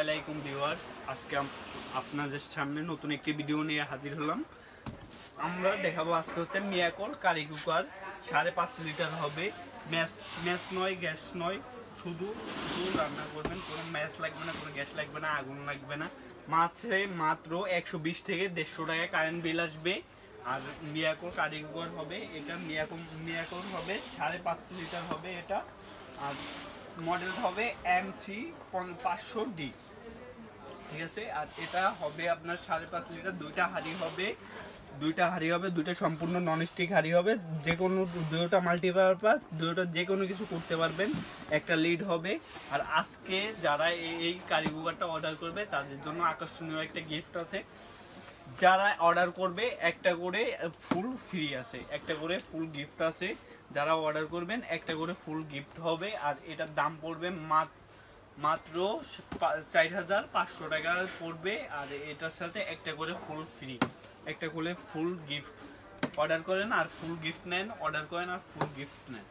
আলাইকুম ভিউয়ার্স, আজকে আপনাদের সামনে নতুন একটি ভিডিও নিয়ে হাজির হলাম। আমরা দেখাবো আজকে হচ্ছে মিয়াকোর কারি কুকার 5.5 লিটার হবে। ম্যাচ নয়, গ্যাস নয়, শুধু রান্না করবেন। কোনো ম্যাচ লাগবে না, কোনো গ্যাস লাগবে না, আগুন লাগবে না। মাত্র 120 থেকে 150 টাকা কারেন্ট বিল আসবে। আর মিয়াকোর কারি কুকার হবে এটা। মিয়াকোর হবে 5.5 লিটার হবে এটা। আর মডেল হবে MC 500D, ঠিক আছে। আর এটা হবে আপনার 5.5 লিটার। দুইটা হাঁড়ি হবে, দুইটা সম্পূর্ণ ননস্টিক হাঁড়ি হবে। যে কোনো দুটোটা মাল্টিপারপাস, দুটোটা যে কোনো কিছু করতে পারবেন। একটা লিড হবে। আর আজকে যারা এই কারি কুকারটা অর্ডার করবে তাদের জন্য আকর্ষণীয় একটা গিফট আছে। যারা অর্ডার করবে একটা করে ফুল ফ্রি আছে, একটা করে ফুল গিফট আছে। যারা অর্ডার করবেন একটা করে ফুল গিফট হবে। আর এটার দাম পড়বে মাত্র 4,500 টাকা পড়বে। আর এটার সাথে একটা করে ফুল ফ্রি, একটা করে ফুল গিফট। অর্ডার করেন আর ফুল গিফট নেন, অর্ডার করেন আর ফুল গিফট নেন।